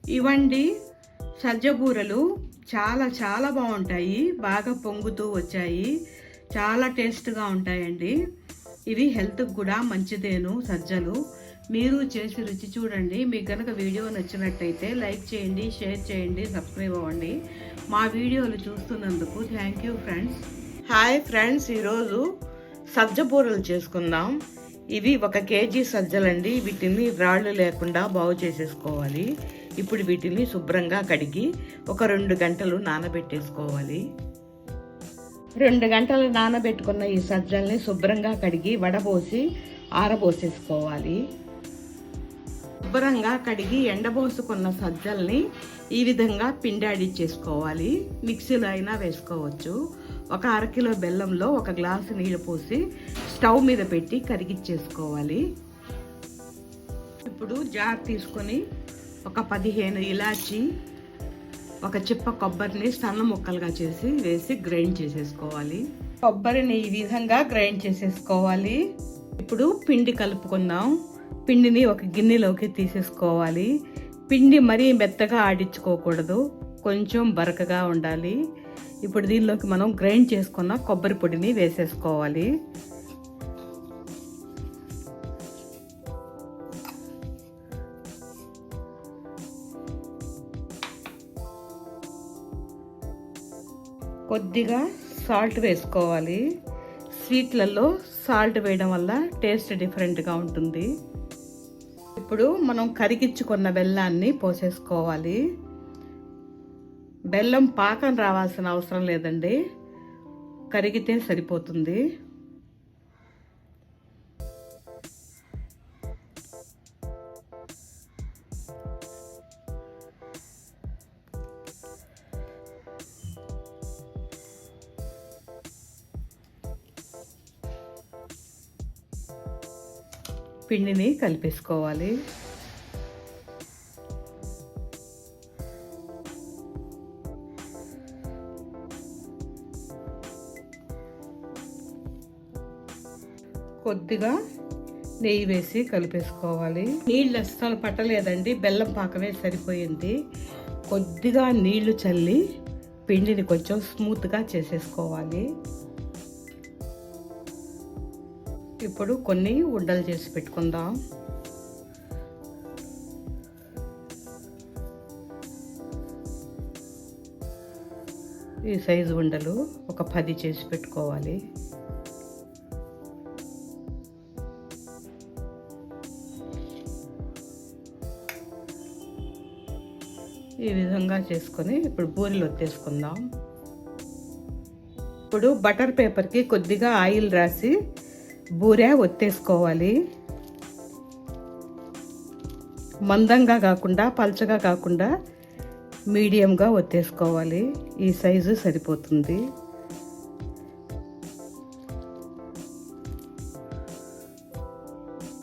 ఇవండి సజ్జ బూరెలు చాలా చాలా బాగుంటాయి. బాగా పొంగుతూ వచ్చాయి. చాలా టేస్ట్గా ఉంటాయండి. ఇవి హెల్త్కి కూడా మంచిదేను సజ్జలు. మీరు చేసి రుచి చూడండి. మీకు కనుక వీడియో నచ్చినట్టయితే లైక్ చేయండి, షేర్ చేయండి, సబ్స్క్రైబ్ అవ్వండి. మా వీడియోలు చూస్తున్నందుకు thank you friends. Hi friends, ఈరోజు సజ్జ బూరెలు చేసుకుందాం. ఇవి 1 కేజీ సజ్జలండి. వీటిని రాళ్ళు లేకుండా బాగు చేసేసుకోవాలి. ఇప్పుడు వీటిని శుభ్రంగా కడిగి ఒక 2 గంటలు నానబెట్టేసుకోవాలి. 2 గంటలు నానబెట్టుకున్న ఈ సజ్జల్ని శుభ్రంగా కడిగి వడబోసి ఆరబోసేసుకోవాలి. శుభ్రంగా కడిగి ఎండబోసుకున్న సజ్జల్ని ఈ విధంగా పిండాడిచ్చేసుకోవాలి. మిక్సీలో అయినా వేసుకోవచ్చు. ఒక 1/2 కిలో బెల్లంలో 1 గ్లాసు నీళ్ళు పోసి స్టవ్ మీద పెట్టి కరిగిచ్చేసుకోవాలి. ఇప్పుడు జార్ తీసుకొని ఒక 15 ఇలాచి, ఒక చిప్ప కొబ్బరిని సన్న ముక్కలుగా చేసి వేసి గ్రైండ్ చేసేసుకోవాలి. కొబ్బరిని ఈ విధంగా గ్రైండ్ చేసేసుకోవాలి. ఇప్పుడు పిండి కలుపుకుందాం. పిండిని ఒక గిన్నెలోకి తీసేసుకోవాలి. పిండి మరీ మెత్తగా ఆడించుకోకూడదు, కొంచెం బరకగా ఉండాలి. ఇప్పుడు దీనిలోకి మనం గ్రైండ్ చేసుకున్న కొబ్బరి పొడిని వేసేసుకోవాలి. కొద్దిగా సాల్ట్ వేసుకోవాలి. స్వీట్లలో సాల్ట్ వేయడం వల్ల టేస్ట్ డిఫరెంట్గా ఉంటుంది. ఇప్పుడు మనం కరిగించుకున్న బెల్లాన్ని పోసేసుకోవాలి. బెల్లం పాకం రావాల్సిన అవసరం లేదండి, కరిగితే సరిపోతుంది. పిండిని కలిపేసుకోవాలి. కొద్దిగా నెయ్యి వేసి కలిపేసుకోవాలి. నీళ్ళు అస్సలు పట్టలేదండి, బెల్లం పాకమే సరిపోయింది. కొద్దిగా నీళ్లు చల్లి పిండిని కొంచెం స్మూత్గా చేసేసుకోవాలి. ఇప్పుడు కొన్ని ఉండలు చేసి పెట్టుకుందాం. ఈ సైజు ఉండలు ఒక 10 చేసి పెట్టుకోవాలి. ఈ విధంగా చేసుకొని ఇప్పుడు బూరెలు ఒత్తేసుకుందాం. ఇప్పుడు బటర్ పేపర్కి కొద్దిగా ఆయిల్ రాసి బూరె ఒత్తేసుకోవాలి. మందంగా కాకుండా పల్చగా కాకుండా మీడియంగా ఒత్తేసుకోవాలి. ఈ సైజు సరిపోతుంది.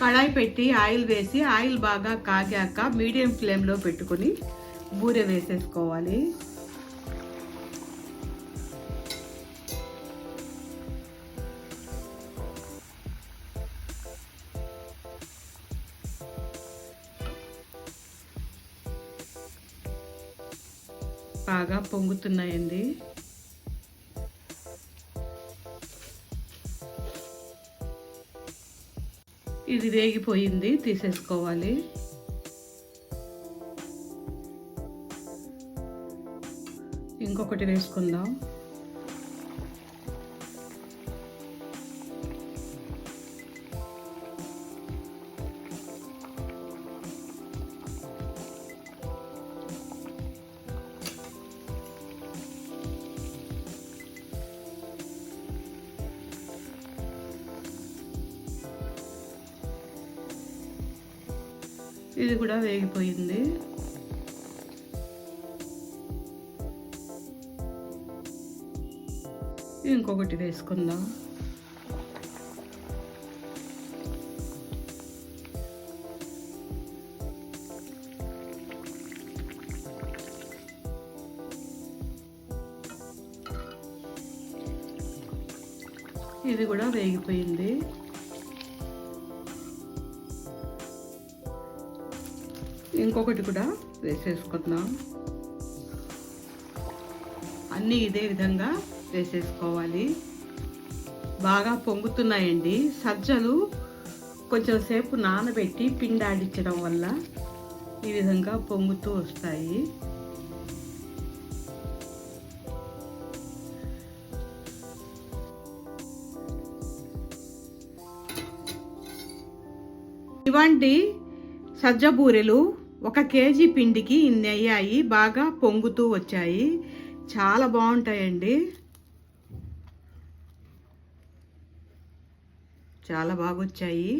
కడాయి పెట్టి ఆయిల్ వేసి ఆయిల్ బాగా కాగాక మీడియం ఫ్లేమ్లో పెట్టుకొని బూరె వేసేసుకోవాలి. బాగా పొంగుతున్నాయండి. ఇది వేగిపోయింది, తీసేసుకోవాలి. ఇంకొకటి వేసుకుందాం. ఇది కూడా వేగిపోయింది. ఇంకొకటి వేసుకుందాం. ఇది కూడా వేగిపోయింది. ఇంకొకటి కూడా వేసేసుకుందాం. అన్నీ ఇదే విధంగా వేసేసుకోవాలి. బాగా పొంగుతున్నాయండి. సజ్జలు కొంచెం సేపు నానబెట్టి పిండి ఆడించడం వల్ల ఈ విధంగా పొంగుతూ వస్తాయి. ఇవంటి సజ్జ బూరెలు 1 కేజీ పిండికి ఇన్ని అయ్యాయి. బాగా పొంగుతూ వచ్చాయి. చాలా బాగుంటాయండి. చాలా బాగా వచ్చాయి.